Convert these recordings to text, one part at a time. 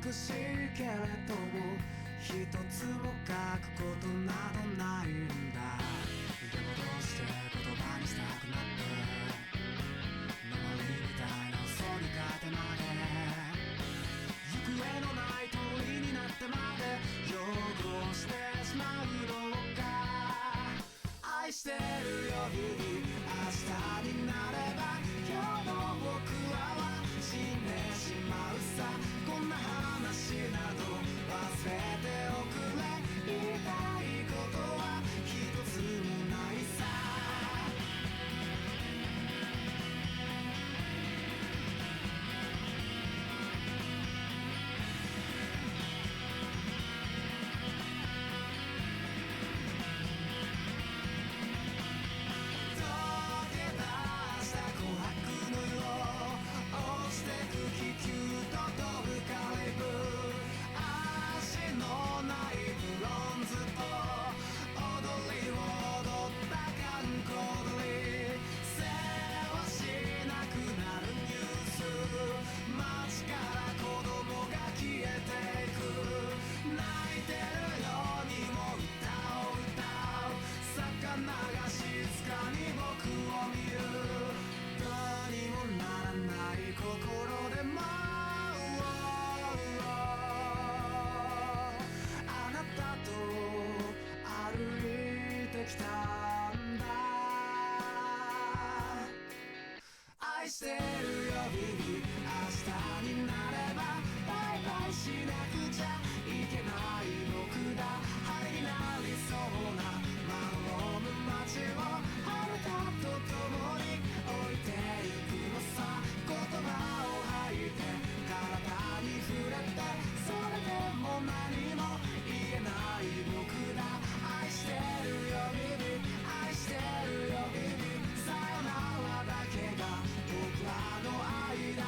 美しいけれども一つも書くことなどないんだ。でもどうして言葉にしたくなって鉛みたいな嘘に勝てまで行方のない通りになってまで汚してしまうのか。愛してるよ日々明日になれば今日の僕は死んでしまうさ。こんな話など忘れておくれ。言いたいことは一つもないさ。溶け出した琥珀の色落ちてく気球と飛ぶカリブ足のないブロンズと踊りを踊った観光鳥せわしなくなるニュース街から子供が消えていく泣いてるようにも歌を歌う魚が静かに僕を見るどうにもならない心でもあなたと歩いてきたんだ。愛してるよ日々明日になればバイバイしなくちゃいけない僕だ。晴れになりそうな守る街をあなたと共に置いてゆくのさ。言葉を吐いて体に触れてそれでも何も言えない僕だ。愛してるよ日々愛してるよ日々さよならだけが僕らの愛だ。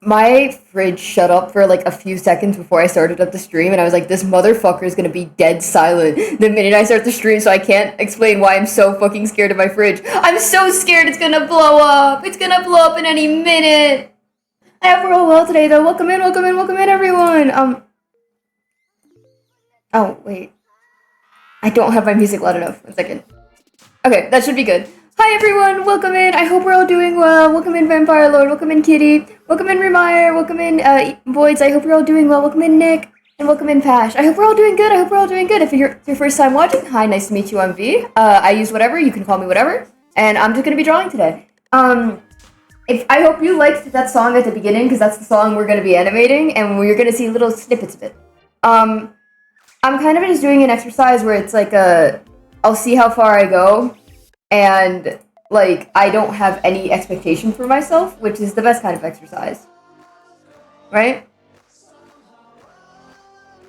My fridge shut up for like a few seconds before I started up the stream, and I was like, this motherfucker is gonna be dead silent the minute I start the stream, so I can't explain why I'm so fucking scared of my fridge. I'm so scared it's gonna blow up! It's gonna blow up in any minute! I hope we're all well today, though. Welcome in, welcome in, welcome in, everyone! Oh, wait. I don't have my music loud enough. 1 second. Okay, that should be good. Hi everyone, welcome in. I hope we're all doing well. Welcome in Vampire Lord, welcome in Kitty, welcome in Remire, welcome in Voids. I hope you're all doing well. Welcome in Nick, and welcome in Pash. I hope we're all doing good. I hope we're all doing good. If it's your first time watching, hi, nice to meet you. I'm V. I use whatever, you can call me whatever, and I'm just gonna be drawing today. I hope you liked that song at the beginning, because that's the song we're gonna be animating, and we're gonna see little snippets of it. I'm kind of just doing an exercise where it's like I'll see how far I go. And, like, I don't have any expectation for myself, which is the best kind of exercise. Right?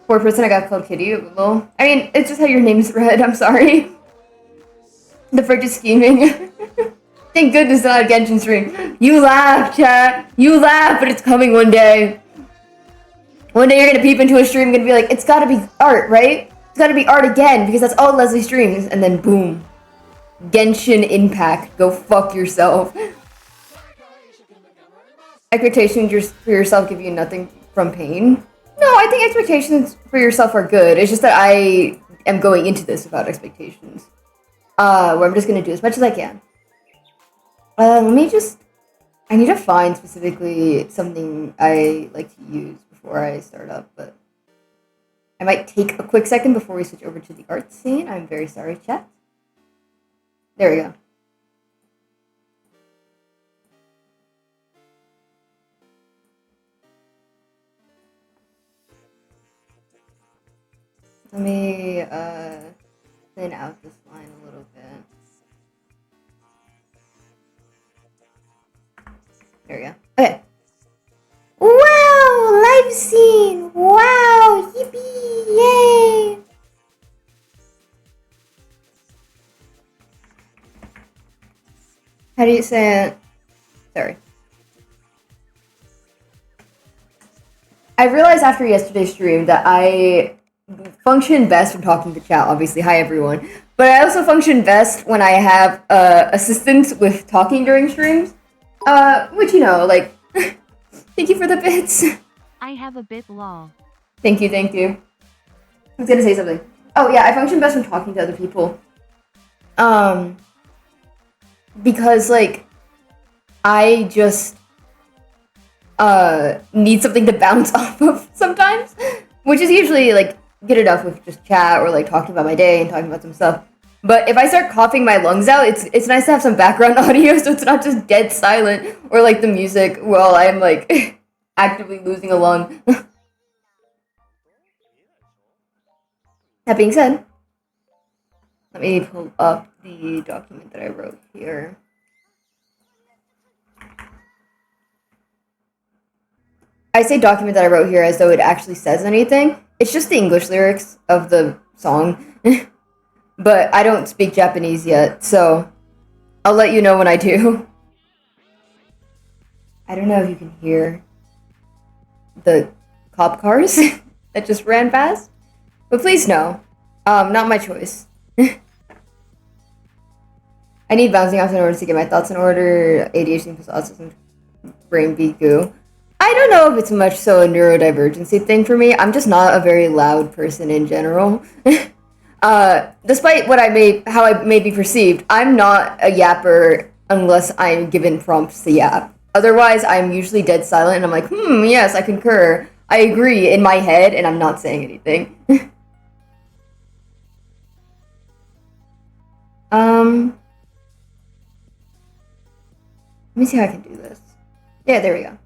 Poor person I got called Kitty. Well, I mean, it's just how your name's read, I'm sorry. The fridge is scheming. Thank goodness it's not a Genshin stream. You laugh, chat. You laugh, but it's coming one day. One day you're gonna peep into a stream and gonna be like, it's gotta be art, right? It's gotta be art again, because that's all Leslie streams. And then, boom. Genshin Impact. Go fuck yourself. Expectations for yourself give you nothing from pain? No, I think expectations for yourself are good. It's just that I am going into this without expectations. Where I'm just gonna do as much as I can. I need to find specifically something I like to use before I start up, but I might take a quick second before we switch over to the art scene. I'm very sorry, chat. There we go. Let me thin out this line a little bit. There we go. Okay. Wow! Live scene! Wow! Yippee! Yay! How do you say it? Sorry. I realized after yesterday's stream that I function best when talking to chat, obviously. Hi, everyone. But I also function best when I have assistance with talking during streams. Which, you know, like, thank you for the bits. I have a bit lol. Thank you, thank you. I was gonna say something. Oh, yeah, I function best when talking to other people. Because, like, I just need something to bounce off of sometimes, which is usually like good enough with just chat or like talking about my day and talking about some stuff. But if I start coughing my lungs out, it's nice to have some background audio so it's not just dead silent or like the music while I'm like actively losing a lung. That being said, let me pull up the document that I wrote here. I say document that I wrote here as though it actually says anything. It's just the English lyrics of the song. But I don't speak Japanese yet, so I'll let you know when I do. I don't know if you can hear the cop cars that just ran past, but please no. Not my choice. I need bouncing off in order to get my thoughts in order. ADHD plus autism, brain beat goo. I don't know if it's much so a neurodivergency thing for me. I'm just not a very loud person in general. Despite how I may be perceived, I'm not a yapper unless I'm given prompts to yap. Otherwise, I'm usually dead silent and I'm like, yes, I concur. I agree in my head and I'm not saying anything. Let me see how I can do this. Yeah, there we go.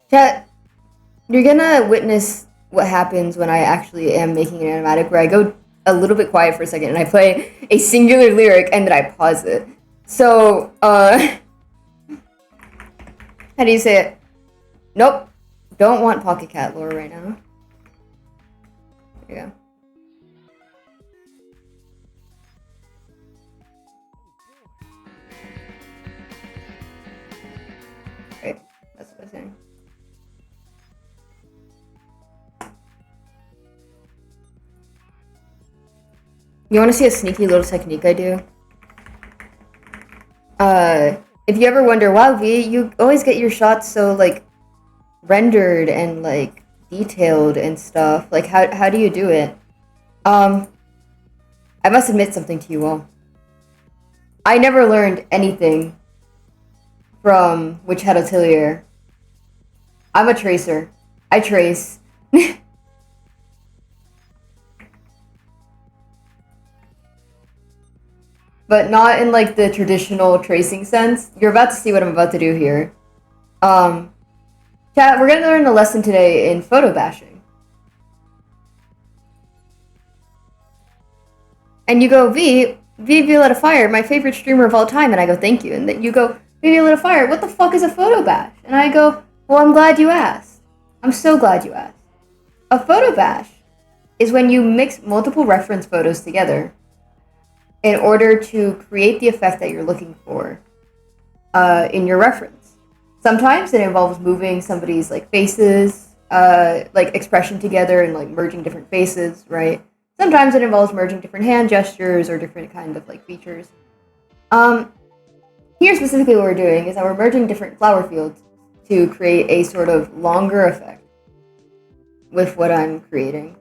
Chat, you're gonna witness what happens when I actually am making an animatic where I go a little bit quiet for a second and I play a singular lyric and then I pause it. So, how do you say it? Nope. Don't want Pocket Cat lore right now. There you go. Right, that's what I was saying. You want to see a sneaky little technique I do? If you ever wonder, wow, V, you always get your shots so, like, rendered and, like, detailed and stuff. Like, how do you do it? I must admit something to you all. I never learned anything from Witch Hat Atelier. I'm a tracer. I trace. But not in like the traditional tracing sense. You're about to see what I'm about to do here. Chat, we're gonna learn a lesson today in photo bashing. And you go, V Violetta Fire, my favorite streamer of all time, and I go, thank you. And then you go, V Violetta Fire, what the fuck is a photo bash? And I go, well, I'm glad you asked. I'm so glad you asked. A photo bash is when you mix multiple reference photos together in order to create the effect that you're looking for in your reference. Sometimes it involves moving somebody's like faces, like expression together and like merging different faces, right? Sometimes it involves merging different hand gestures or different kind of like features. Here specifically what we're doing is that we're merging different flower fields to create a sort of longer effect with what I'm creating.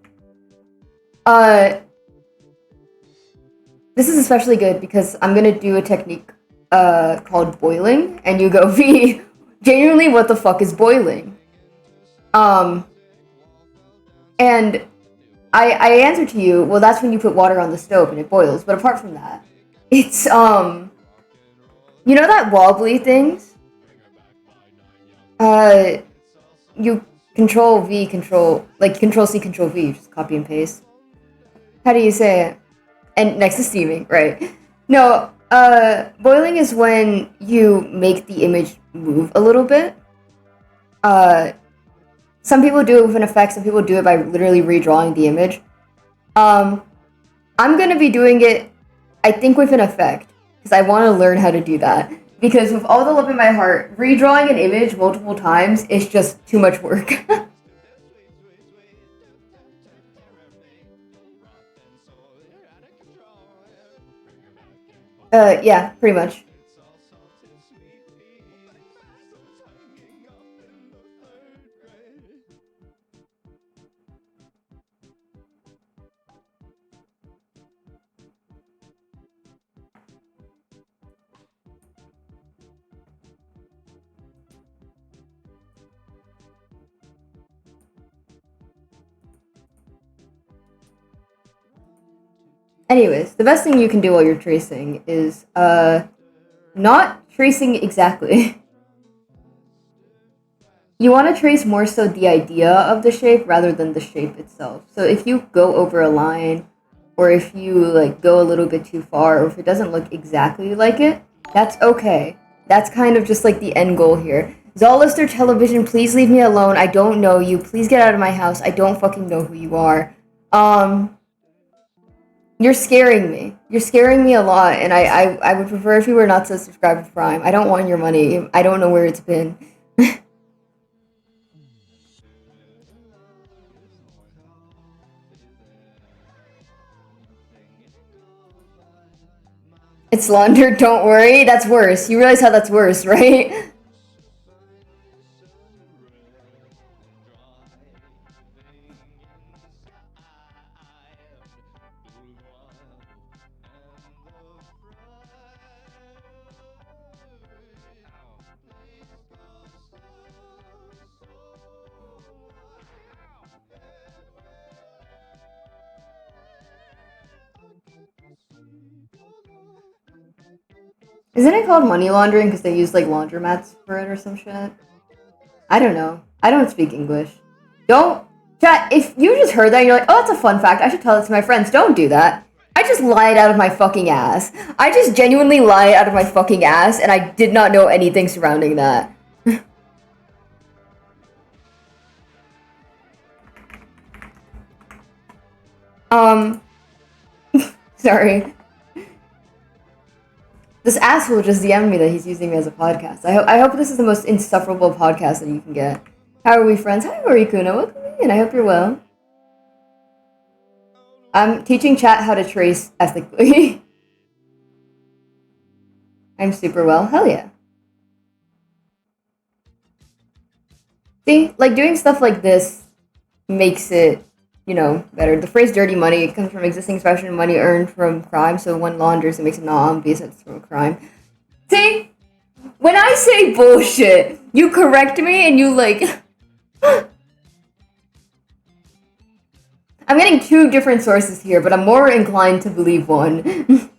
This is especially good because I'm gonna do a technique called boiling, and you go, V, genuinely, what the fuck is boiling? And I answer to you, well, that's when you put water on the stove and it boils. But apart from that, it's, you know that wobbly things? You control V, control C, control V, just copy and paste. How do you say it? And next to steaming, right? No, Boiling is when you make the image move a little bit. Uh, some people do it with an effect, some people do it by literally redrawing the image. I'm gonna be doing it, I think, with an effect, because I want to learn how to do that. Because with all the love in my heart, redrawing an image multiple times is just too much work. Yeah, pretty much. Anyways, the best thing you can do while you're tracing is, not tracing exactly. You want to trace more so the idea of the shape rather than the shape itself. So if you go over a line, or if you like go a little bit too far, or if it doesn't look exactly like it, that's okay. That's kind of just like the end goal here. Zolister Television, please leave me alone. I don't know you. Please get out of my house. I don't fucking know who you are. You're scaring me. You're scaring me a lot, and I would prefer if you were not so subscribed to Prime. I don't want your money. I don't know where it's been. It's laundered, don't worry. That's worse. You realize how that's worse, right? Isn't it called money laundering because they use like laundromats for it or some shit? I don't know. I don't speak English. Don't chat. If you just heard that, and you're like, oh, that's a fun fact. I should tell it to my friends. Don't do that. I just lied out of my fucking ass. I just genuinely lied out of my fucking ass, and I did not know anything surrounding that. um, sorry. This asshole just DM'd me that he's using me as a podcast. I hope this is the most insufferable podcast that you can get. How are we, friends? Hi, Morikuna. Welcome in. I hope you're well. I'm teaching chat how to trace ethically. I'm super well. Hell yeah. See, like doing stuff like this makes it, better. The phrase dirty money, it comes from existing expression of money earned from crime, so one launders, it makes it not obvious that it's from a crime. See? When I say bullshit, you correct me and you like... I'm getting two different sources here, but I'm more inclined to believe one.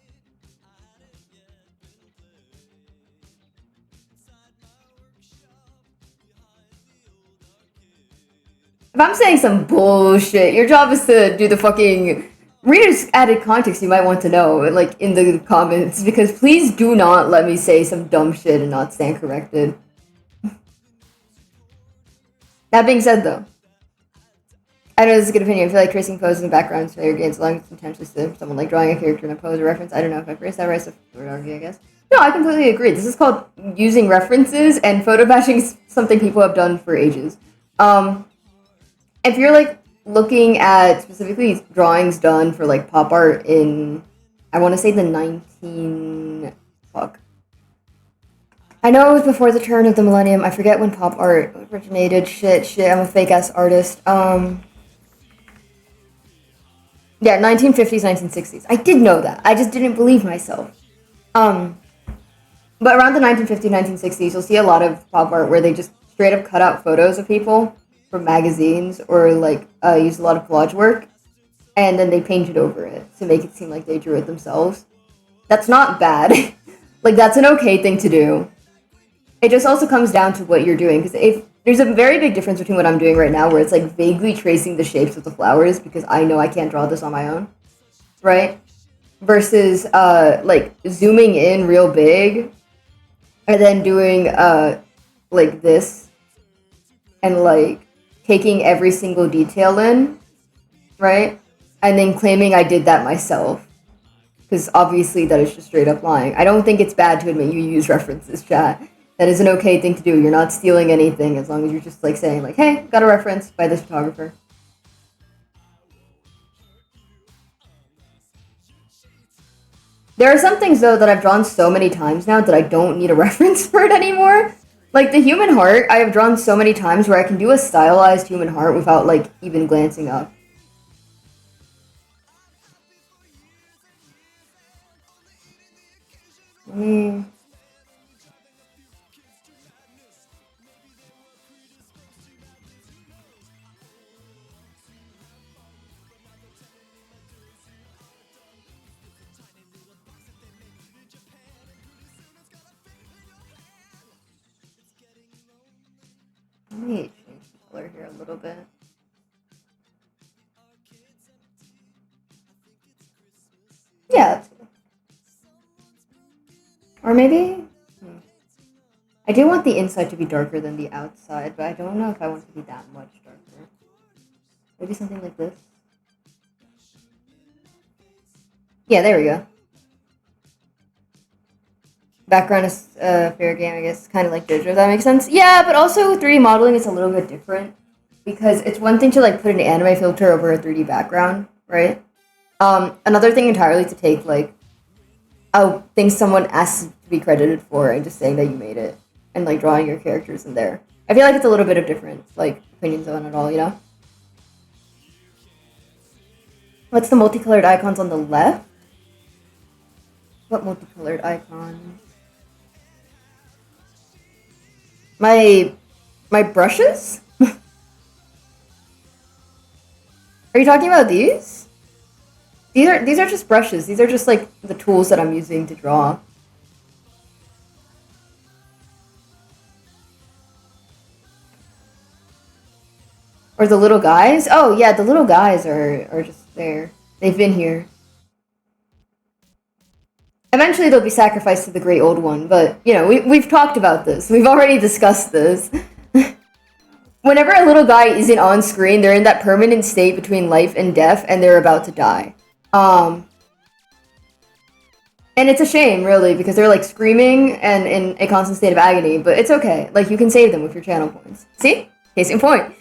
If I'm saying some bullshit, your job is to do the fucking readers added context you might want to know, like in the comments, because please do not let me say some dumb shit and not stand corrected. That being said, though, I know this is a good opinion. I feel like tracing poses and backgrounds for your games along with potentially someone like drawing a character in a pose or reference. I don't know if I phrased that right, so I would argue, I guess. No, I completely agree. This is called using references, and photo bashing is something people have done for ages. If you're like looking at specifically drawings done for like pop art in, I want to say I know it was before the turn of the millennium. I forget when pop art originated. Shit. I'm a fake ass artist. Yeah, 1950s, 1960s. I did know that. I just didn't believe myself. But around the 1950s, 1960s, you'll see a lot of pop art where they just straight up cut out photos of people from magazines or like use a lot of collage work, and then they painted over it to make it seem like they drew it themselves. That's not bad. Like, that's an okay thing to do. It just also comes down to what you're doing, because if there's a very big difference between what I'm doing right now, where it's like vaguely tracing the shapes of the flowers because I know I can't draw this on my own, right? versus like zooming in real big and then doing like this and like taking every single detail in, right? And then claiming I did that myself. Because obviously that is just straight up lying. I don't think it's bad to admit you use references, chat. That is an okay thing to do. You're not stealing anything as long as you're just like saying like, hey, got a reference by this photographer. There are some things though that I've drawn so many times now that I don't need a reference for it anymore. Like the human heart, I have drawn so many times where I can do a stylized human heart without like even glancing up. Let me change the color here a little bit. Yeah, that's good. Or maybe... I do want the inside to be darker than the outside, but I don't know if I want it to be that much darker. Maybe something like this. Yeah, there we go. Background is fair game, I guess. Kind of like digital, if that makes sense. Yeah, but also 3D modeling is a little bit different. Because it's one thing to like put an anime filter over a 3D background, right? Another thing entirely to take like a thing someone asks to be credited for and just saying that you made it. And like drawing your characters in there. I feel like it's a little bit of different, like, opinions on it all, you know? What's the multicolored icons on the left? What multicolored icons? My brushes? Are you talking about these? These are just brushes. These are just like the tools that I'm using to draw. Or the little guys? Oh yeah, the little guys are just there. They've been here. Eventually they'll be sacrificed to the great old one, but you know, we've talked about this. We've already discussed this. Whenever a little guy isn't on screen, they're in that permanent state between life and death, and they're about to die. And it's a shame, really, because they're like screaming and in a constant state of agony, but it's okay. Like, you can save them with your channel points. See? Case in point.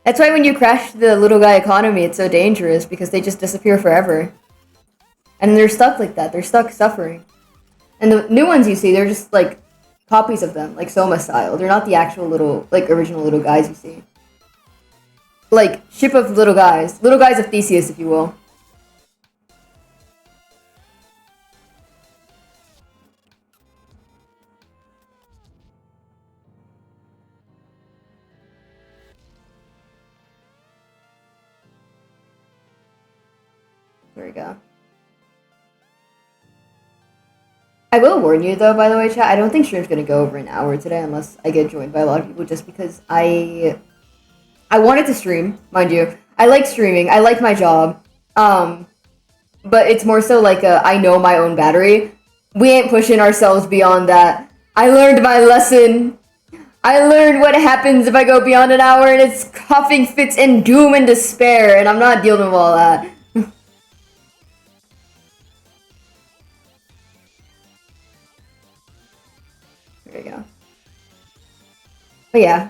That's why when you crash the little guy economy, it's so dangerous, because they just disappear forever. And they're stuck like that. They're stuck suffering. And the new ones you see, they're just like copies of them, like Soma style. They're not the actual little, like, original little guys you see. Like, ship of little guys. Little guys of Theseus, if you will. There we go. I will warn you though, by the way, chat, I don't think stream's gonna go over an hour today unless I get joined by a lot of people, just because I wanted to stream, mind you. I like streaming, I like my job. But it's more so like I know my own battery. We ain't pushing ourselves beyond that. I learned my lesson. I learned what happens if I go beyond an hour, and it's coughing fits and doom and despair, and I'm not dealing with all that. There we go. But yeah.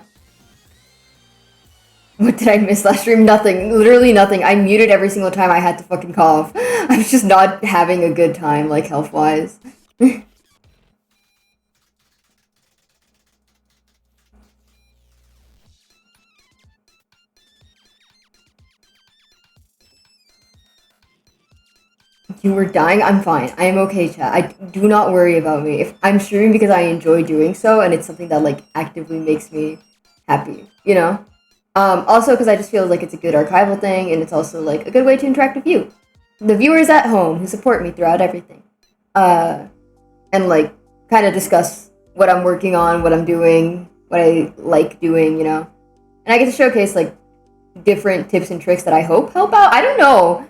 What did I miss last stream? Nothing. Literally nothing. I muted every single time I had to fucking cough. I was just not having a good time, like, health-wise. You were dying? I'm fine. I am okay, chat. Do not worry about me. If I'm streaming because I enjoy doing so, and it's something that, like, actively makes me happy, you know? Also, because I just feel like it's a good archival thing, and it's also, like, a good way to interact with you. The viewers at home who support me throughout everything. And, like, kind of discuss what I'm working on, what I'm doing, what I like doing, you know? And I get to showcase, like, different tips and tricks that I hope help out. I don't know.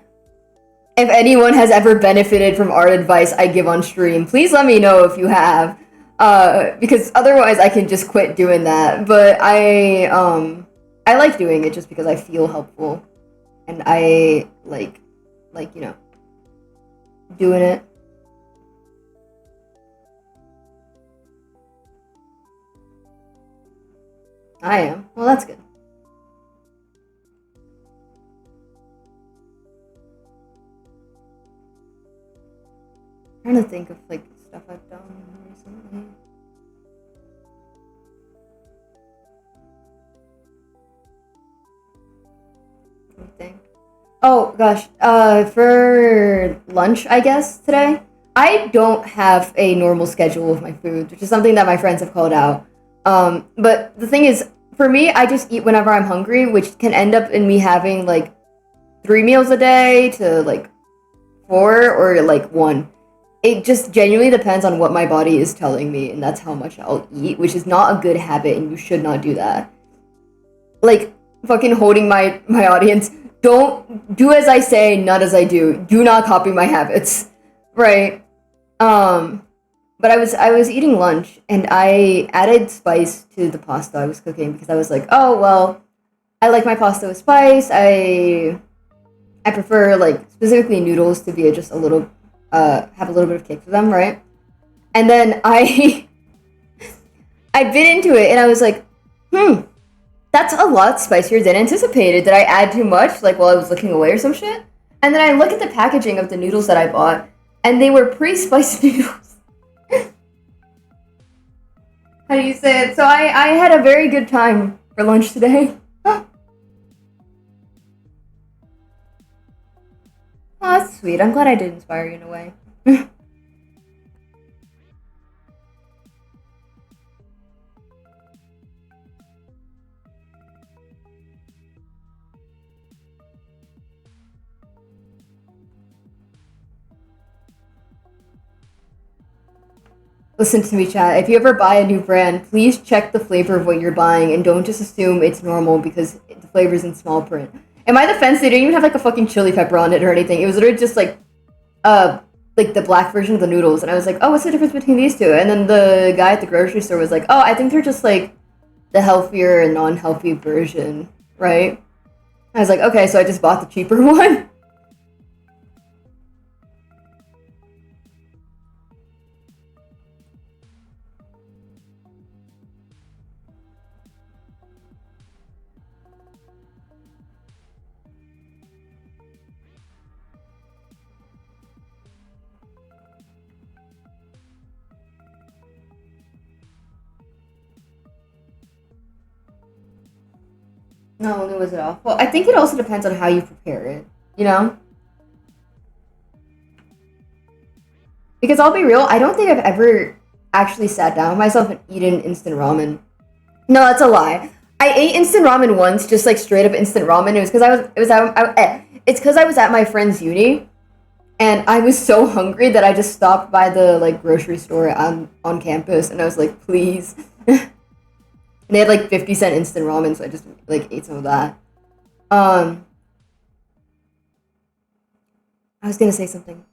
if anyone has ever benefited from art advice I give on stream, please let me know if you have. Because otherwise I can just quit doing that. But I like doing it just because I feel helpful. And I like, doing it. I am. Well, that's good. I'm trying to think of like stuff I've done recently. Let me think. Oh gosh, for lunch, I guess today, I don't have a normal schedule of my food, which is something that my friends have called out. But the thing is, for me, I just eat whenever I'm hungry, which can end up in me having like 3 meals a day to like 4 or like 1. It just genuinely depends on what my body is telling me, and that's how much I'll eat, which is not a good habit, and you should not do that. Like, fucking holding my audience. Don't do as I say, not as I do. Do not copy my habits. Right. But I was eating lunch and I added spice to the pasta I was cooking because I was like, oh well, I like my pasta with spice. I prefer like specifically noodles to be just a little have a little bit of kick to them, right? And then I I bit into it and I was like, that's a lot spicier than anticipated. Did I add too much, like while I was looking away or some shit? And then I look at the packaging of the noodles that I bought, and they were pre-spiced noodles. How do you say it? So I had a very good time for lunch today. Oh, that's sweet. I'm glad I did inspire you in a way. Listen to me, chat. If you ever buy a new brand, please check the flavor of what you're buying and don't just assume it's normal because the flavor's in small print. In my defense, they didn't even have like a fucking chili pepper on it or anything. It was literally just like the black version of the noodles. And I was like, oh, what's the difference between these two? And then the guy at the grocery store was like, oh, I think they're just like the healthier and non-healthy version, right? I was like, okay, so I just bought the cheaper one. Not only was it off. Well, I think it also depends on how you prepare it, you know? Because I'll be real, I don't think I've ever actually sat down with myself and eaten instant ramen. No, that's a lie. I ate instant ramen once, just like straight up instant ramen. It was because it's because I was at my friend's uni, and I was so hungry that I just stopped by the like grocery store on campus, and I was like, please. And they had like 50-cent instant ramen, so I just like ate some of that. Um, I was gonna say something.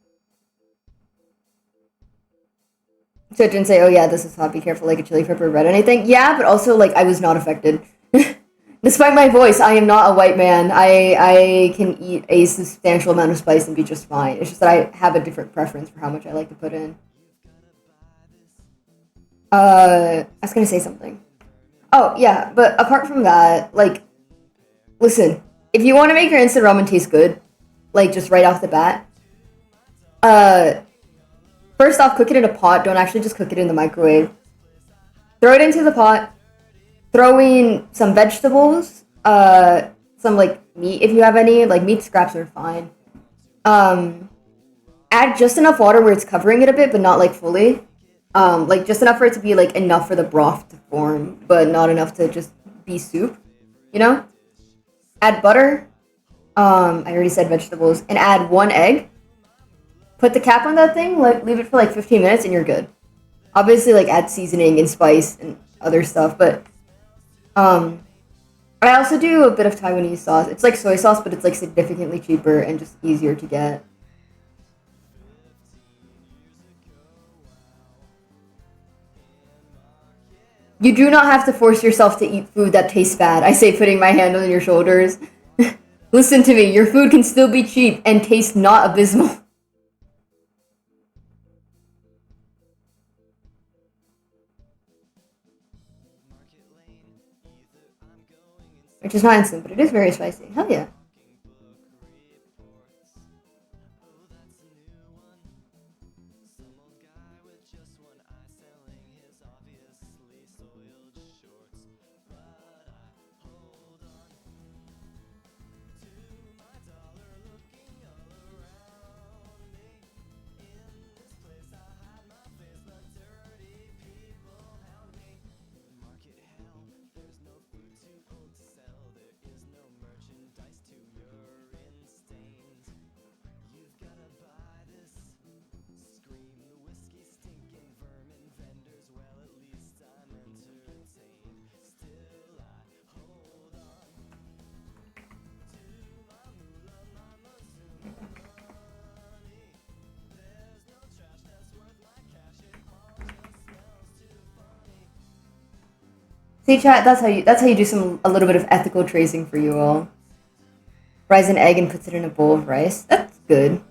So I didn't say, oh yeah, this is hot, be careful, like a chili pepper red or anything. Yeah, but also like I was not affected. Despite my voice, I am not a white man. I can eat a substantial amount of spice and be just fine. It's just that I have a different preference for how much I like to put in. I was gonna say something. Oh, yeah, but apart from that, like, listen, if you want to make your instant ramen taste good, like, just right off the bat, uh, first off, cook it in a pot. Don't actually just cook it in the microwave. Throw it into the pot. Throw in some vegetables, some, like, meat if you have any. Like, meat scraps are fine. Add just enough water where it's covering it a bit, but not, like, fully. Like just enough for it to be like enough for the broth to form, but not enough to just be soup, you know? Add butter. I already said vegetables, and add 1 egg. Put the cap on that thing, like leave it for like 15 minutes, and you're good. Obviously, like add seasoning and spice and other stuff, but I also do a bit of Taiwanese sauce. It's like soy sauce, but it's like significantly cheaper and just easier to get. You do not have to force yourself to eat food that tastes bad. I say putting my hand on your shoulders. Listen to me, your food can still be cheap and taste not abysmal. Which is not instant, but it is very spicy. Hell yeah. See, chat, that's how you do a little bit of ethical tracing for you all. Fries an egg and puts it in a bowl of rice. That's good.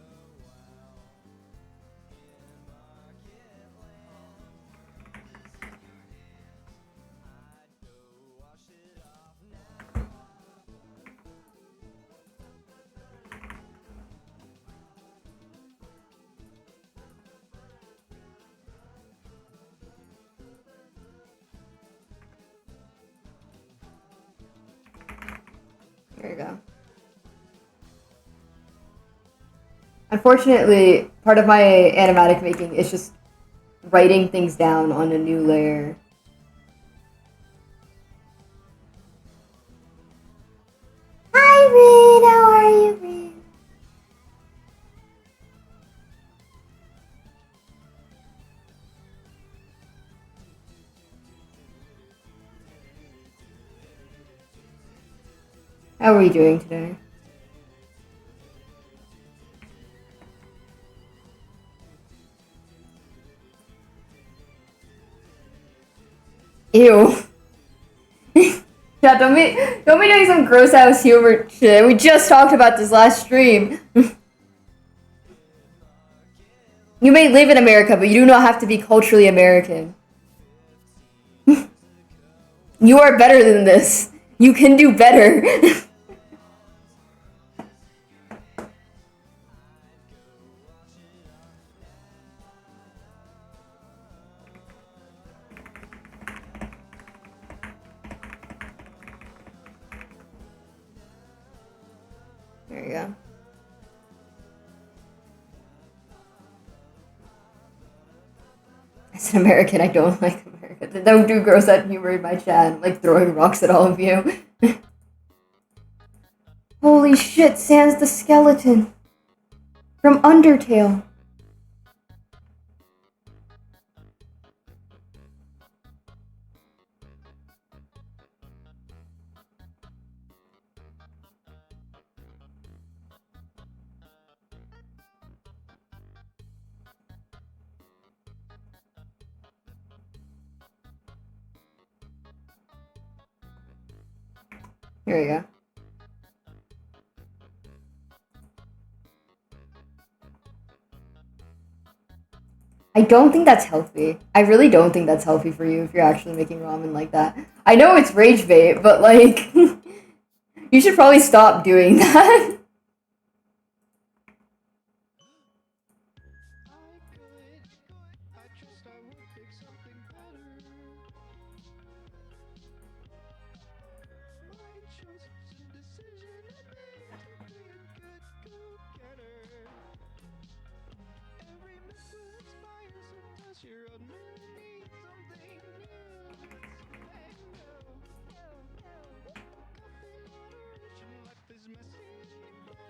There you go. Unfortunately, part of my animatic making is just writing things down on a new layer. Hi, Reed. How are you, Reed? How are you doing today? Ew. Yeah, don't be doing some gross ass humor shit. We just talked about this last stream. You may live in America, but you do not have to be culturally American. You are better than this. You can do better. There you go. As an American, I don't like America. Don't do gross out humor in my chat, like throwing rocks at all of you. Holy shit, Sans the skeleton. From Undertale. Here we go. I don't think that's healthy. I really don't think that's healthy for you if you're actually making ramen like that. I know it's rage bait, but like, you should probably stop doing that.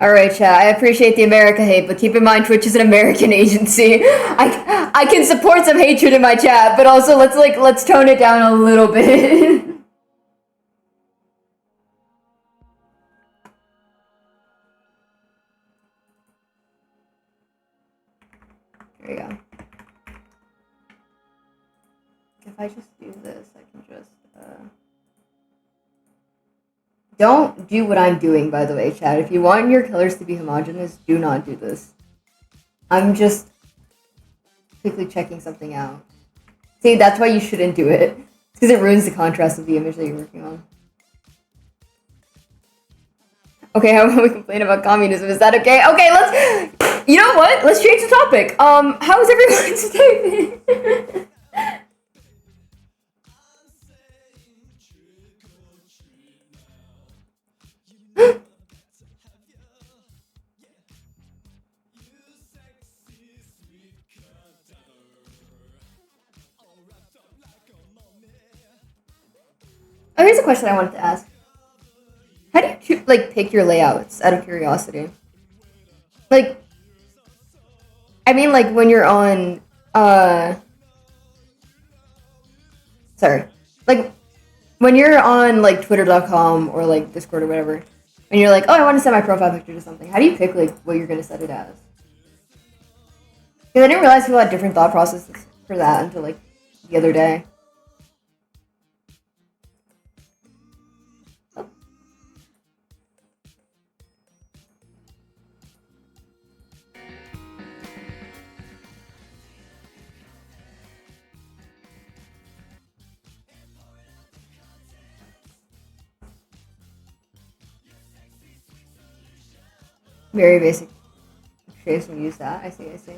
Alright, chat, I appreciate the America hate, but keep in mind Twitch is an American agency. I can support some hatred in my chat, but also let's tone it down a little bit. There you go. I just do this, I can just, Don't do what I'm doing, by the way, Chad. If you want your colors to be homogeneous, do not do this. I'm just quickly checking something out. See, that's why you shouldn't do it. It's because it ruins the contrast of the image that you're working on. Okay, how about we complain about communism? Is that okay? Okay, let's... You know what? Let's change the topic. How is everyone's day been? Oh, here's a question I wanted to ask. How do you pick your layouts out of curiosity? Like, I mean, like when you're on, sorry, like when you're on like Twitter.com or like Discord or whatever, and you're like, oh, I want to set my profile picture to something. How do you pick like what you're gonna set it as? Because I didn't realize people had different thought processes for that until like the other day. Very basic shapes when you use that. I see, I see.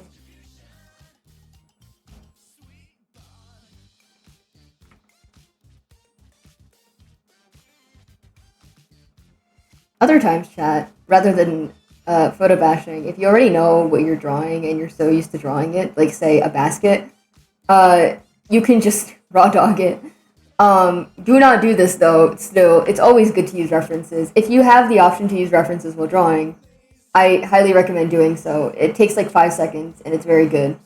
Other times, chat, rather than photo bashing, if you already know what you're drawing and you're so used to drawing it, like say a basket, you can just raw dog it. Do not do this though. Still, it's always good to use references. If you have the option to use references while drawing, I highly recommend doing so. It takes like 5 seconds and it's very good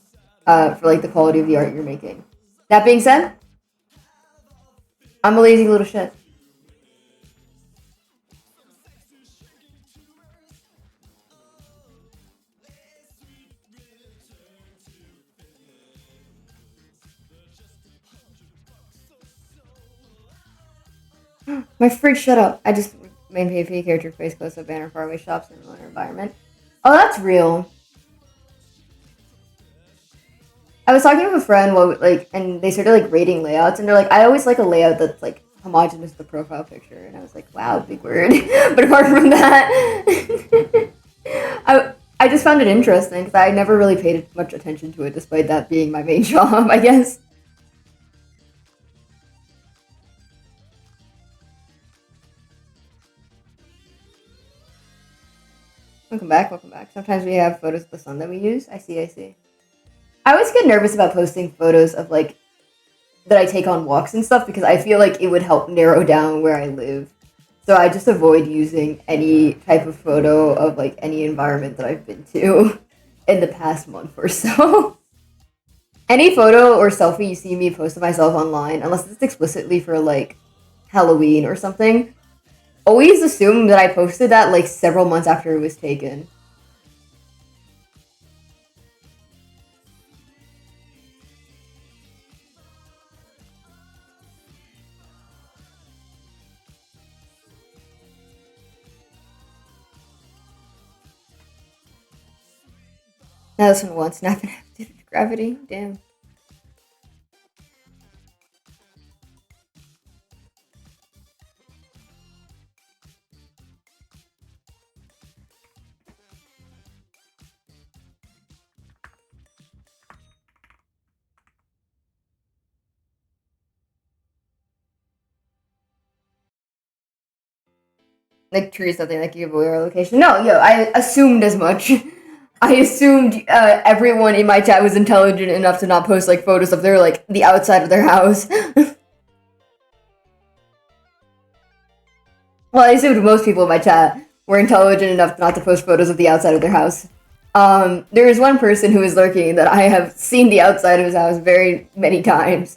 for like the quality of the art you're making. That being said, I'm a lazy little shit. My fridge, shut up. I just made PvP character face close up banner faraway shops in another environment. Oh, that's real. I was talking with a friend and they started like rating layouts, and they're like, I always like a layout that's like homogeneous to the profile picture, and I was like, wow, big word. But apart from that, I just found it interesting because I never really paid much attention to it, despite that being my main job, I guess. Welcome back, welcome back. Sometimes we have photos of the sun that we use. I see, I see. I always get nervous about posting photos of like that I take on walks and stuff because I feel like it would help narrow down where I live. So I just avoid using any type of photo of like any environment that I've been to in the past month or so. Any photo or selfie you see me post of myself online, unless it's explicitly for like Halloween or something, always assume that I posted that like several months after it was taken. Now this one once, not been due to gravity. Damn. Like trees, something like you give away our location. No, yo, I assumed as much. I assumed everyone in my chat was intelligent enough to not post like photos of their like the outside of their house. Well, I assumed most people in my chat were intelligent enough not to post photos of the outside of their house. There is one person who is lurking that I have seen the outside of his house very many times.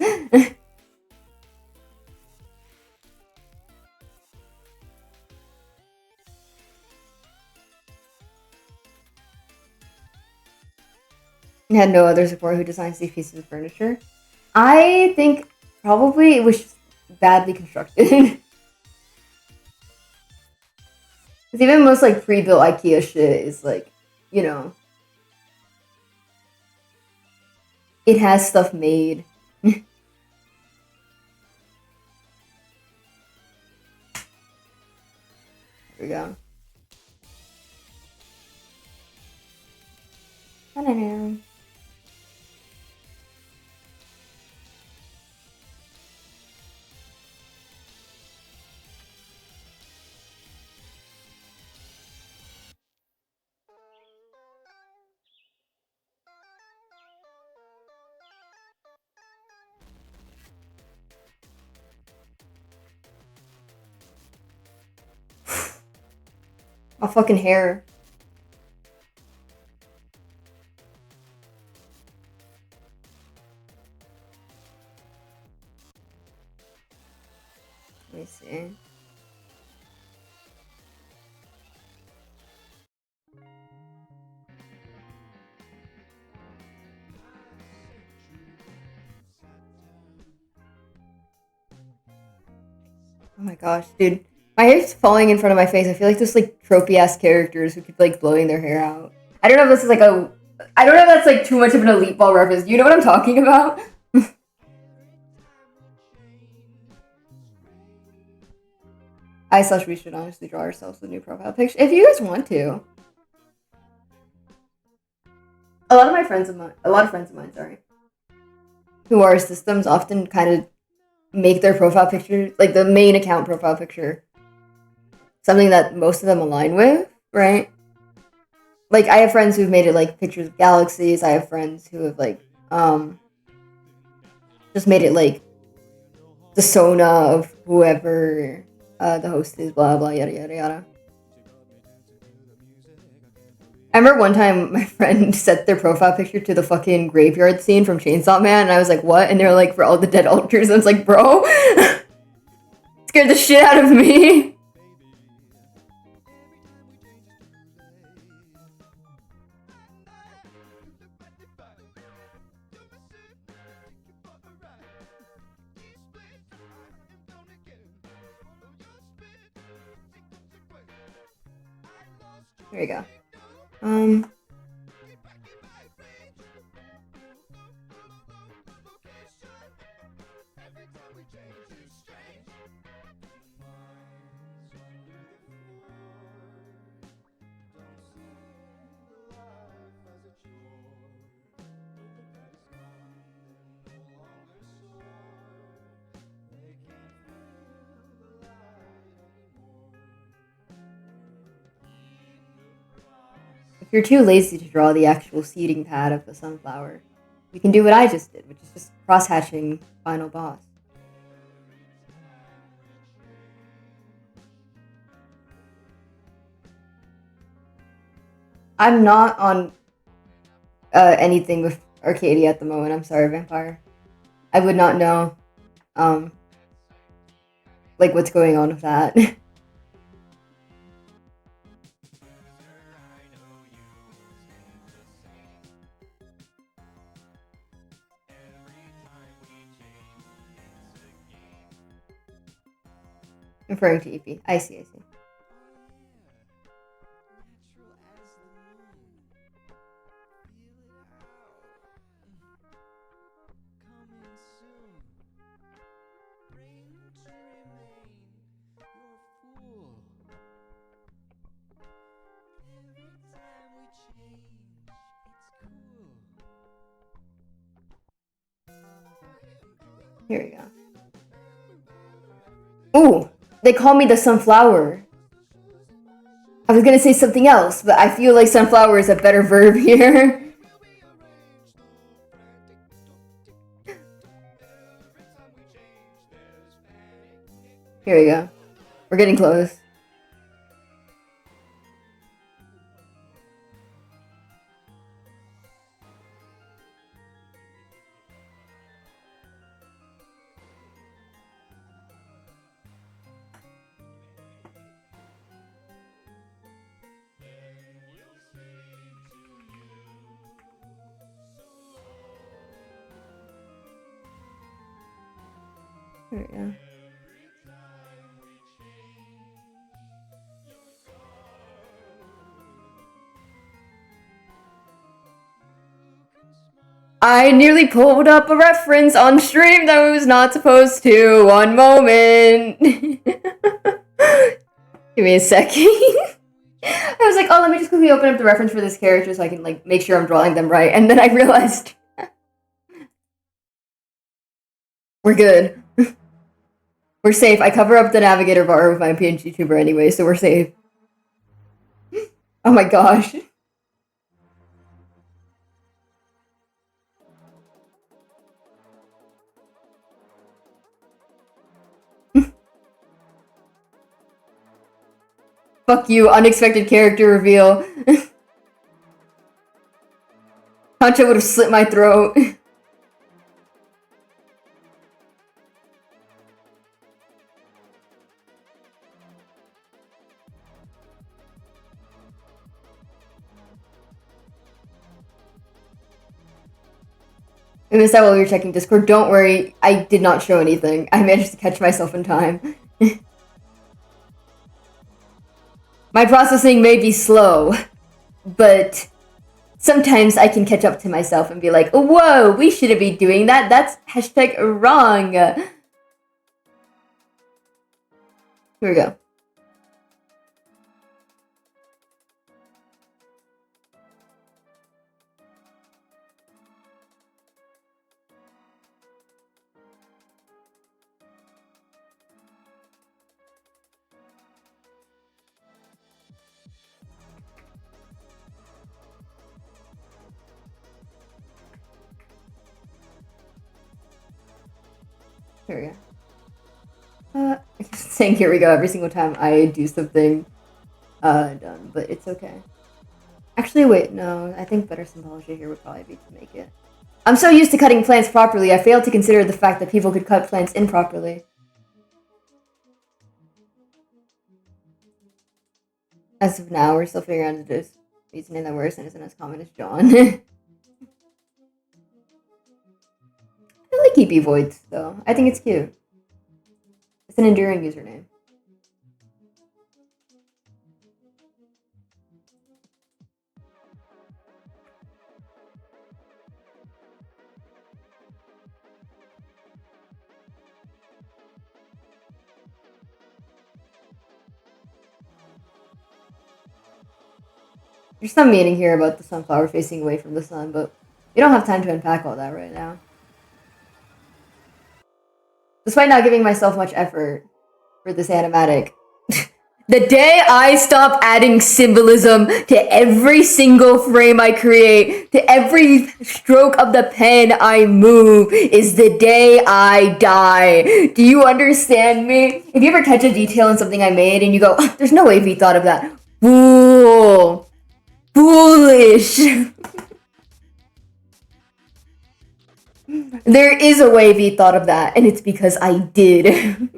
Had no other support who designs these pieces of furniture. I think Probably it was just badly constructed. Because even most like pre-built IKEA shit is like, you know, it has stuff made. Here we go. I don't know. My fucking hair. Let me see. Oh my gosh, dude. My hair's falling in front of my face. I feel like there's like tropey ass characters who keep like blowing their hair out. I don't know if this is like a. I don't know if that's like too much of an Elite Ball reference. You know what I'm talking about? We should honestly draw ourselves a new profile picture if you guys want to. A lot of friends of mine, sorry, who are systems often kind of make their profile picture, like the main account profile picture, something that most of them align with, right? Like I have friends who've made it like pictures of galaxies. I have friends who have like just made it like the Sona of whoever the host is, blah blah yada yada yada. I remember one time my friend set their profile picture to the fucking graveyard scene from Chainsaw Man, and I was like, what? And they're like, for all the dead altars. And I was like, bro, scared the shit out of me. There you go. If you're too lazy to draw the actual seeding pad of the sunflower, you can do what I just did, which is just cross-hatching final boss. I'm not on anything with Arcadia at the moment. I'm sorry, Vampire. I would not know, like what's going on with that. Referring to EP. I see. Here we go. Ooh, they call me the sunflower. I was gonna say something else, but I feel like sunflower is a better verb here. Here we go. We're getting close. There we go. I nearly pulled up a reference on stream that I was not supposed to. One moment. Give me a second. I was like, oh, let me just quickly open up the reference for this character so I can like make sure I'm drawing them right. And then I realized we're good. We're safe. I cover up the navigator bar with my PNG tuber anyway, so we're safe. Oh my gosh. Fuck you, unexpected character reveal. Hancho would have slit my throat. I missed that while we were checking Discord. Don't worry, I did not show anything. I managed to catch myself in time. My processing may be slow, but sometimes I can catch up to myself and be like, whoa, we shouldn't be doing that. That's hashtag wrong. Here we go. Here we go. Saying here we go every single time I do something done, but it's okay. Actually, wait, no, I think better symbology here would probably be to make it. I'm so used to cutting plants properly, I failed to consider the fact that people could cut plants improperly. As of now, we're still figuring out this username that works and isn't as common as John. I like EP Voids, though. I think it's cute. It's an enduring username. There's some meaning here about the sunflower facing away from the sun, but we don't have time to unpack all that right now. Despite not giving myself much effort for this animatic, the day I stop adding symbolism to every single frame I create, to every stroke of the pen I move, is the day I die. Do you understand me? If you ever catch a detail in something I made and you go, oh, there's no way V thought of that. Fool. Foolish. There is a way V thought of that, and it's because I did.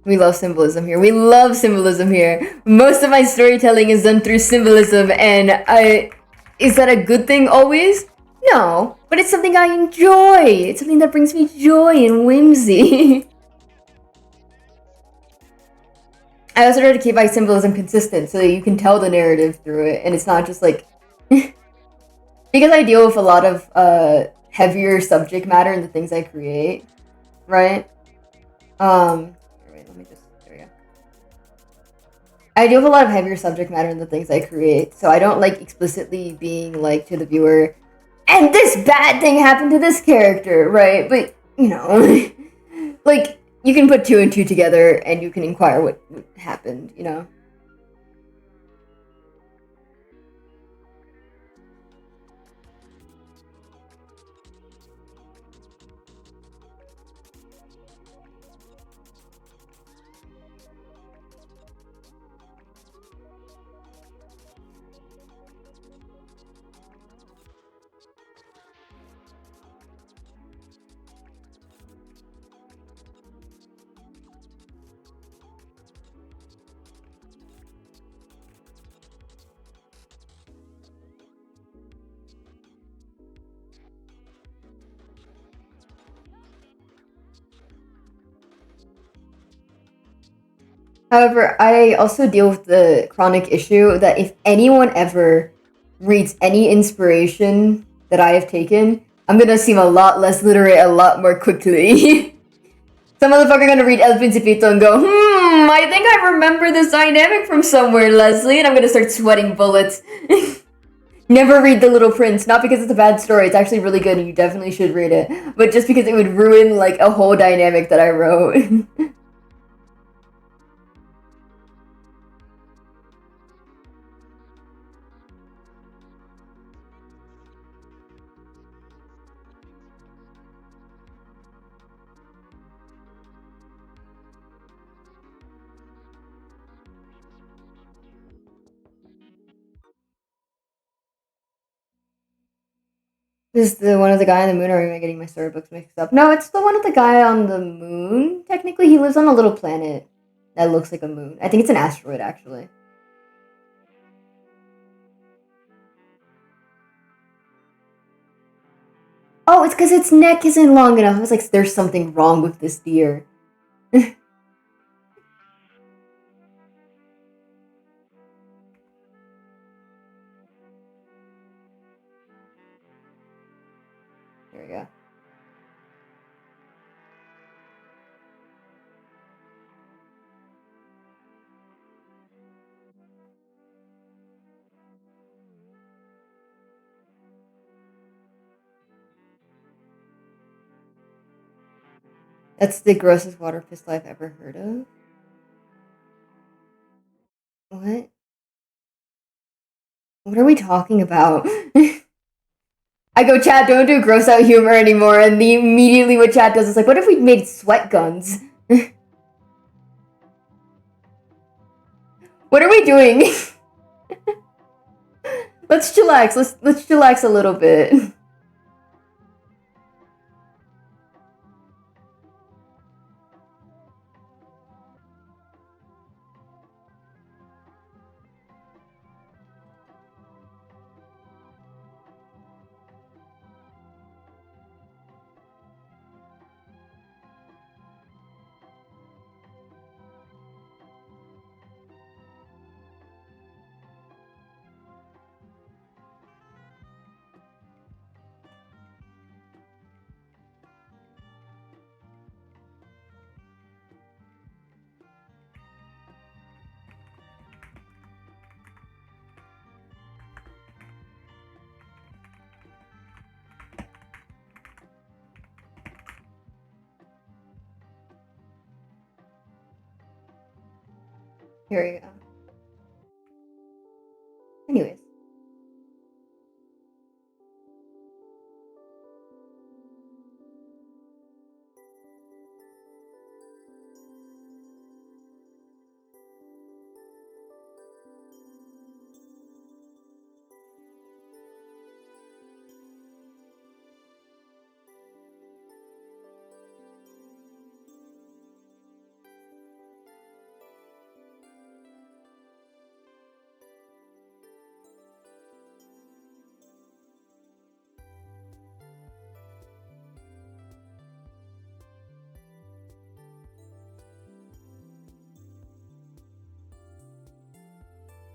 We love symbolism here. We love symbolism here. Most of my storytelling is done through symbolism, and is that a good thing always? No, but it's something I enjoy. It's something that brings me joy and whimsy. I also try to keep my symbolism consistent so that you can tell the narrative through it, and it's not just like... because I deal with a lot of heavier subject matter in the things I create, right? I deal with a lot of heavier subject matter in the things I create, so I don't like explicitly being like to the viewer, and this bad thing happened to this character, right? But, you know, like, you can put 2 and 2 together and you can inquire what happened, you know? However, I also deal with the chronic issue that if anyone ever reads any inspiration that I have taken, I'm gonna seem a lot less literate a lot more quickly. Some motherfucker gonna read El Principito and go, I think I remember this dynamic from somewhere, Leslie, and I'm gonna start sweating bullets. Never read The Little Prince, not because it's a bad story, it's actually really good and you definitely should read it, but just because it would ruin, like, a whole dynamic that I wrote. Is the one of the guy on the moon, or am I getting my storybooks mixed up? No, it's the one of the guy on the moon. Technically, he lives on a little planet that looks like a moon. I think it's an asteroid, actually. Oh, it's because its neck isn't long enough. I was like, there's something wrong with this deer. There we go. That's the grossest water pistol I've ever heard of. What? What are we talking about? I go, Chad, don't do gross out humor anymore. And immediately what Chad does is like, what if we made sweat guns? What are we doing? Let's chillax. Let's chillax a little bit. Here we go. Anyways.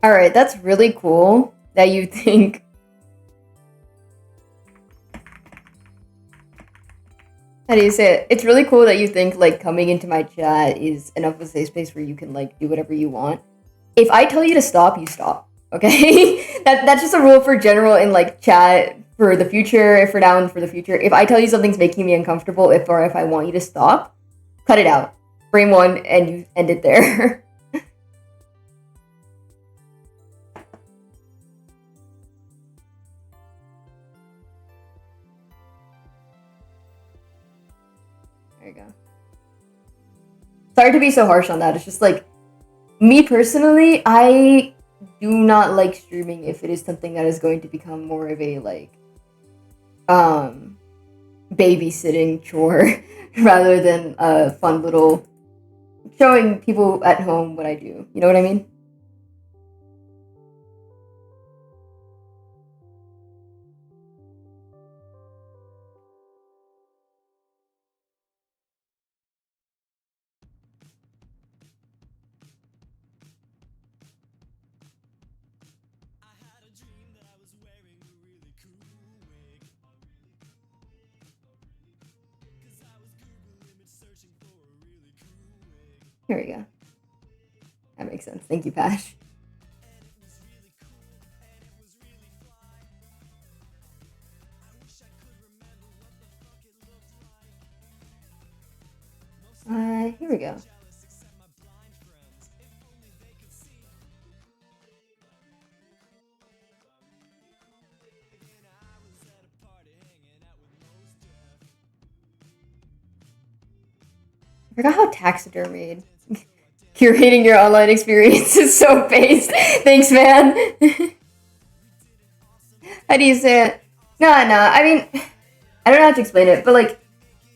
Alright, that's really cool that you think. How do you say it? It's really cool that you think, like, coming into my chat is enough of a safe space where you can, like, do whatever you want. If I tell you to stop, you stop. Okay? That's just a rule for general in, like, chat for the future, for now and for the future. If I tell you something's making me uncomfortable, if I want you to stop, cut it out. Frame one, and you end it there. There you go. Sorry to be so harsh on that. It's just like, me personally, I do not like streaming if it is something that is going to become more of a, like, babysitting chore rather than a fun little showing people at home what I do. You know what I mean? Here we go. That makes sense. Thank you, Pash. Here we go. I forgot how taxidermied. Curating your online experience is so based. Thanks, man. How do you say it? Nah. I mean, I don't know how to explain it, but like,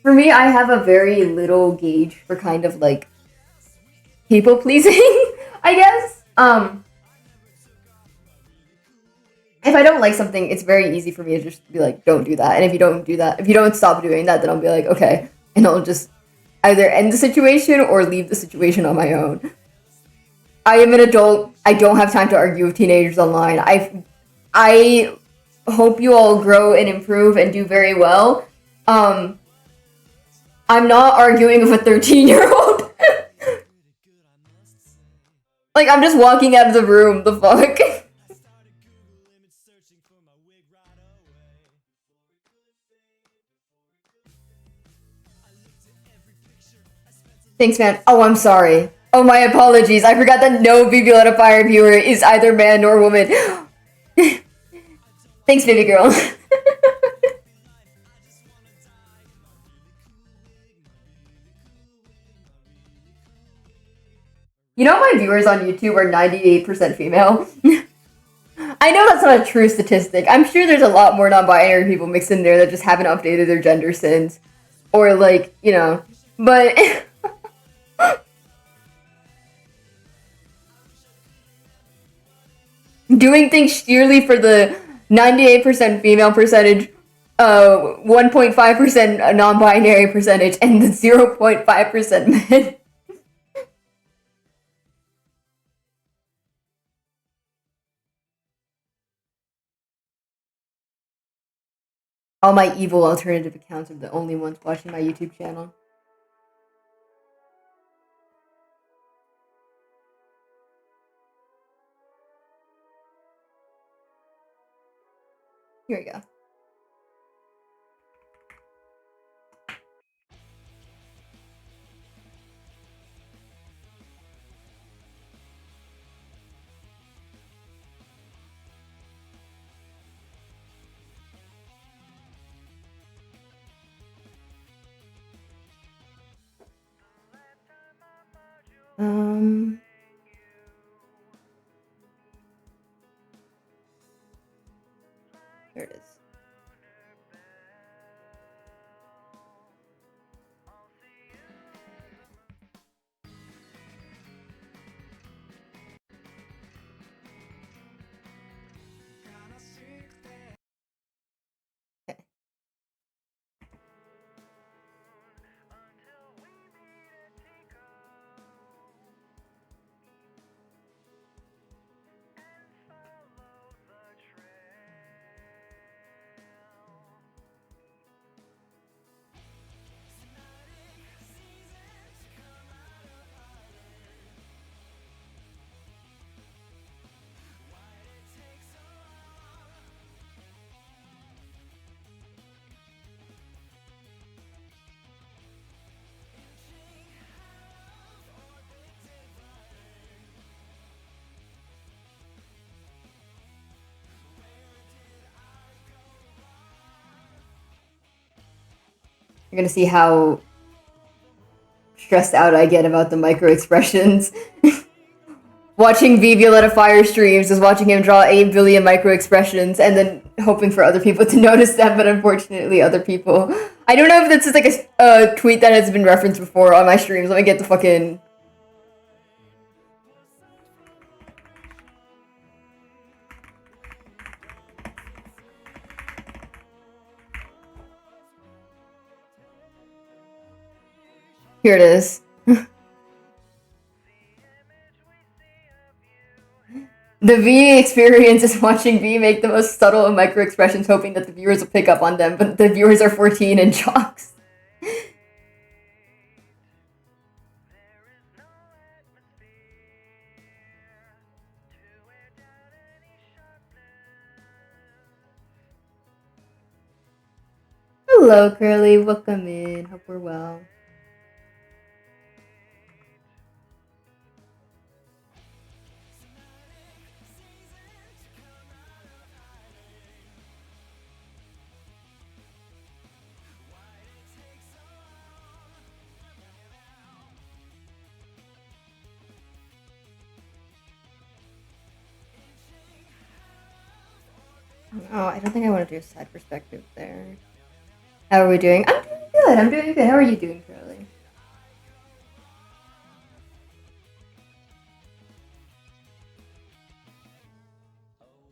for me, I have a very little gauge for kind of like people pleasing, I guess. If I don't like something, it's very easy for me to just be like, don't do that. And if you don't stop doing that, then I'll be like, okay. And I'll just either end the situation or leave the situation on my own. I am an adult. I don't have time to argue with teenagers online. I hope you all grow and improve and do very well. I'm not arguing with a 13-year-old. Like, I'm just walking out of the room, the fuck? Thanks, man. Oh, I'm sorry. Oh, my apologies. I forgot that no BB Let a Fire viewer is either man nor woman. Thanks, baby girl. You know my viewers on YouTube are 98% female? I know that's not a true statistic. I'm sure there's a lot more non-binary people mixed in there that just haven't updated their gender since. Or like, you know, but... doing things sheerly for the 98% female percentage, 1.5% non-binary percentage, and the 0.5% men. All my evil alternative accounts are the only ones watching my YouTube channel. Here we go. There it is. Okay. You're gonna see how stressed out I get about the micro expressions. Watching Violetta Fire streams is watching him draw 8 billion micro expressions and then hoping for other people to notice them, but unfortunately other people... I don't know if this is like a tweet that has been referenced before on my streams. Let me get the fucking... Here it is. The V experience is watching V make the most subtle of micro expressions, hoping that the viewers will pick up on them, but the viewers are 14 and jocks. Hello, Curly. Welcome in. Hope we're well. Oh, I don't think I want to do a side perspective there. How are we doing? I'm doing good. I'm doing good. How are you doing, Curly?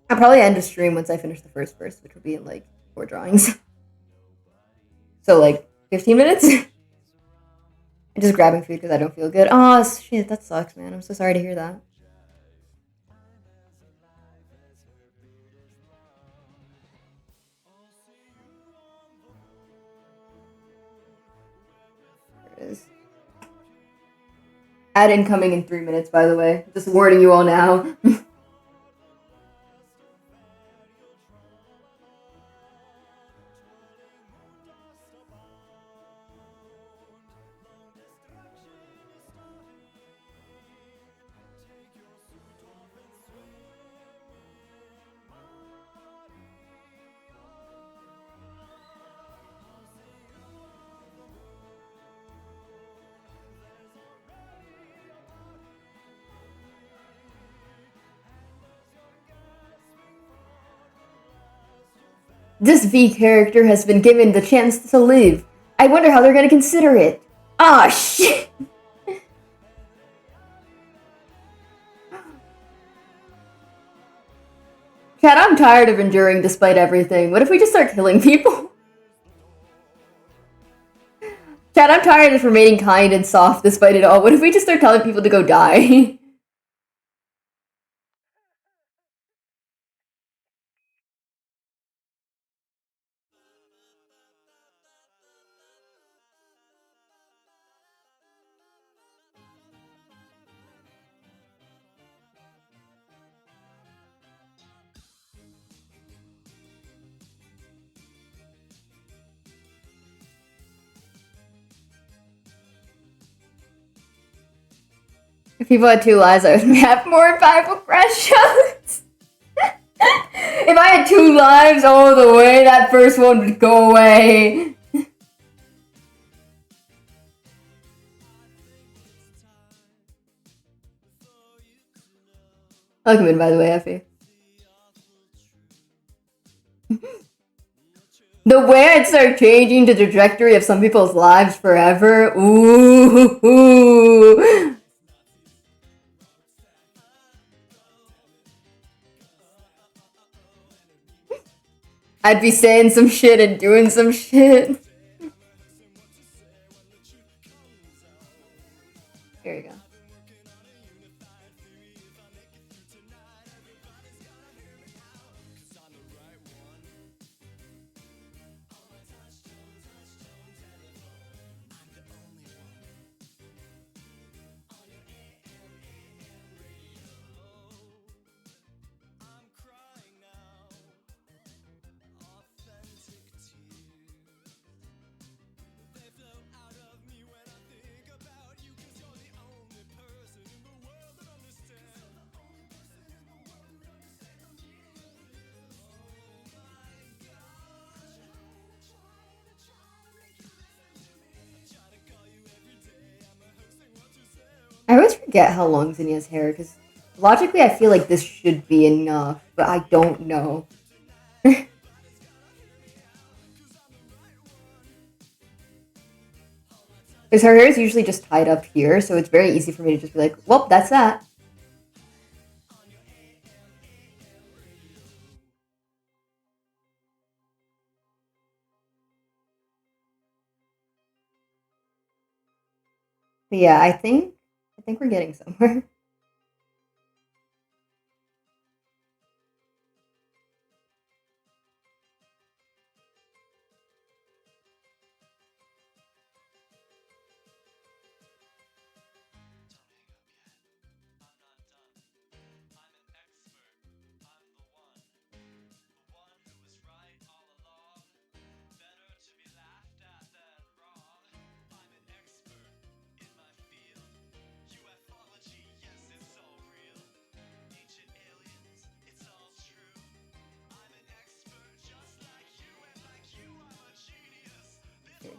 I'll probably end the stream once I finish the first verse, which will be in like 4 drawings. So like 15 minutes? I'm just grabbing food because I don't feel good. Oh, shit, that sucks, man. I'm so sorry to hear that. There it is. Ad incoming in 3 minutes, by the way. Just warning you all now. This V character has been given the chance to live. I wonder how they're gonna consider it. Ah, shit! Chad, I'm tired of enduring despite everything. What if we just start killing people? Chad, I'm tired of remaining kind and soft despite it all. What if we just start telling people to go die? If people had 2 lives, I would have more Bible crash shots. If I had 2 lives all the way, that first one would go away. Welcome in, by the way, Effie. The way I'd start changing the trajectory of some people's lives forever. Ooh. I'd be saying some shit and doing some shit. Here you go. I always forget how long Zinnia's hair, because logically I feel like this should be enough, but I don't know. Because her hair is usually just tied up here, so it's very easy for me to just be like, well, that's that. But yeah, I think we're getting somewhere.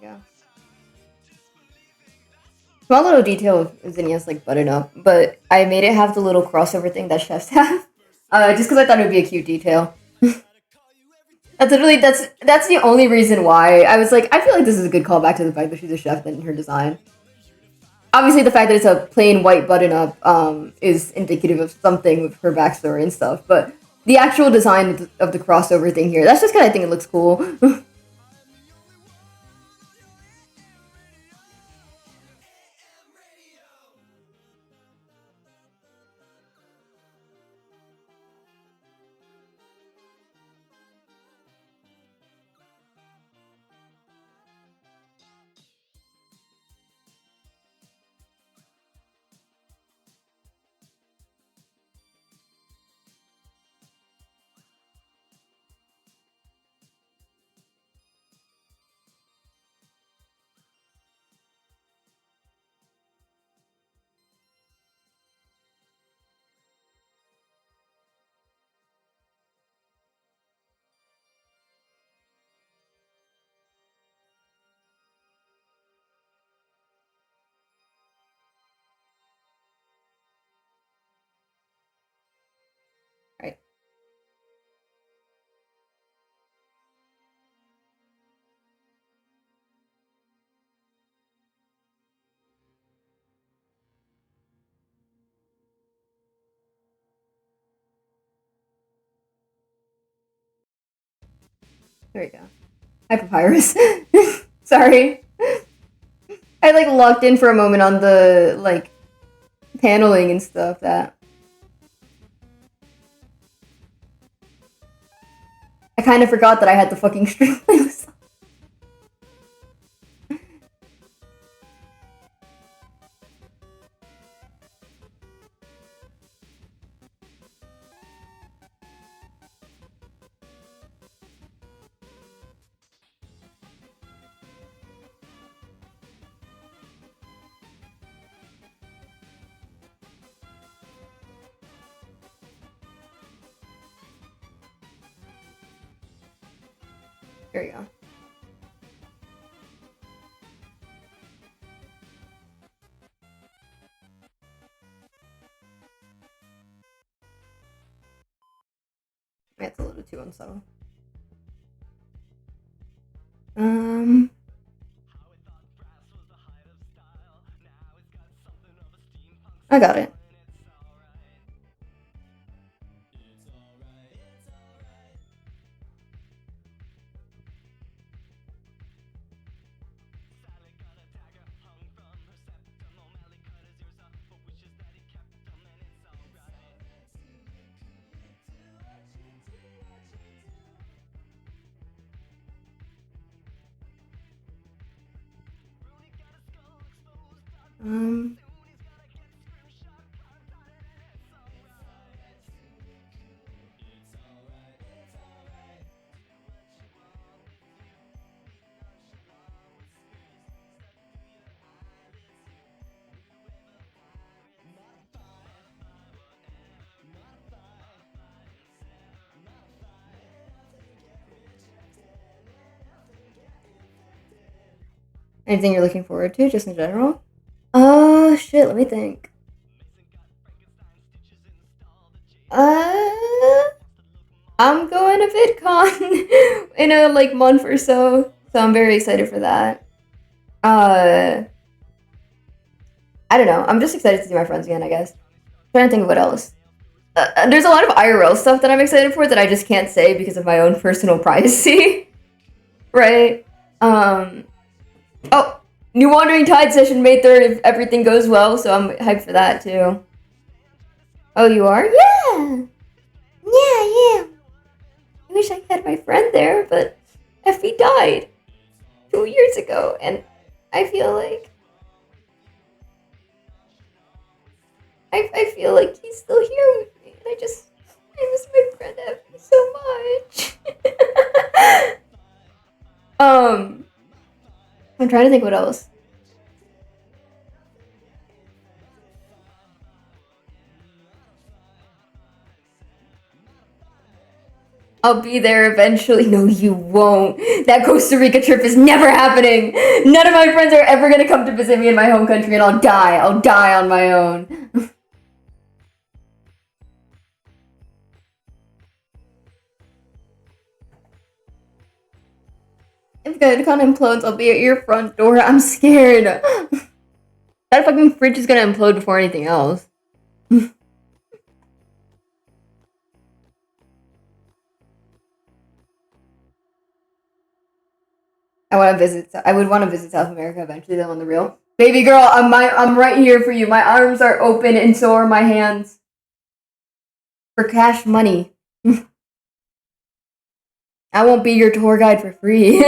go. Small little detail of Zinnia's like button up, but I made it have the little crossover thing that chefs have. Just because I thought it would be a cute detail. That's the only reason why I was like, I feel like this is a good callback to the fact that she's a chef and her design. Obviously, the fact that it's a plain white button up is indicative of something with her backstory and stuff, but the actual design of the crossover thing here, that's just kind of, I think it looks cool. Right. There you go. Hi, Papyrus. Sorry. I like locked in for a moment on the like paneling and stuff that I kind of forgot that I had the fucking stream playlist. There you go. That's a little too unsubtle. I got it. Um, anything you're looking forward to, just in general? Shit, let me think. I'm going to VidCon in a like month or so, so I'm very excited for that. I don't know. I'm just excited to see my friends again, I guess. Trying to think of what else. There's a lot of IRL stuff that I'm excited for that I just can't say because of my own personal privacy, right? Oh, new Wandering Tide session May 3rd if everything goes well, so I'm hyped for that too. Oh, you are? Yeah! Yeah. I wish I had my friend there, but Effie died 2 years ago, and I feel like I feel like he's still here with me, and I miss my friend Effie so much. I'm trying to think what else. I'll be there eventually. No, you won't. That Costa Rica trip is never happening. None of my friends are ever gonna come to visit me in my home country, and I'll die. I'll die on my own. If VidCon implodes, I'll be at your front door. I'm scared. That fucking fridge is gonna implode before anything else. I would want to visit South America eventually, though, on the real. Baby girl, I'm right here for you. My arms are open and so are my hands. For cash money. I won't be your tour guide for free.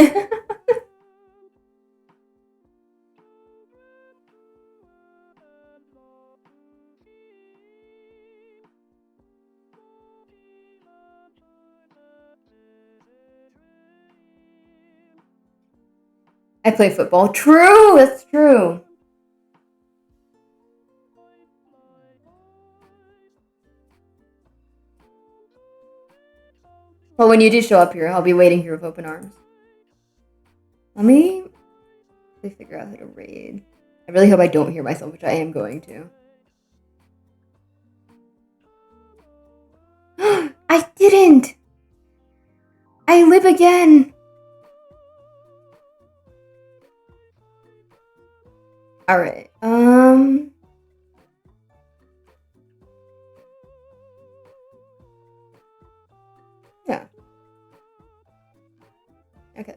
I play football. True, that's true. Well, when you do show up here, I'll be waiting here with open arms. Let me figure out how to raid. I really hope I don't hear myself, which I am going to. I didn't! I live again! Alright, yeah. Okay.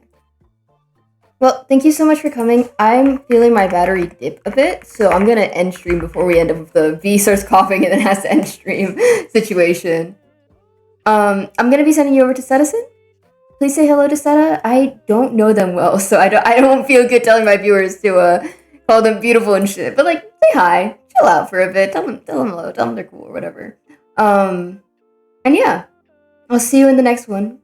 Well, thank you so much for coming. I'm feeling my battery dip a bit, so I'm gonna end stream before we end up with the V starts coughing and then has to end stream situation. I'm gonna be sending you over to Citizen. Please say hello to Seta. I don't know them well, so I don't feel good telling my viewers to call them beautiful and shit. But like, say hi, chill out for a bit, tell them hello, tell them they're cool or whatever. And yeah, I'll see you in the next one.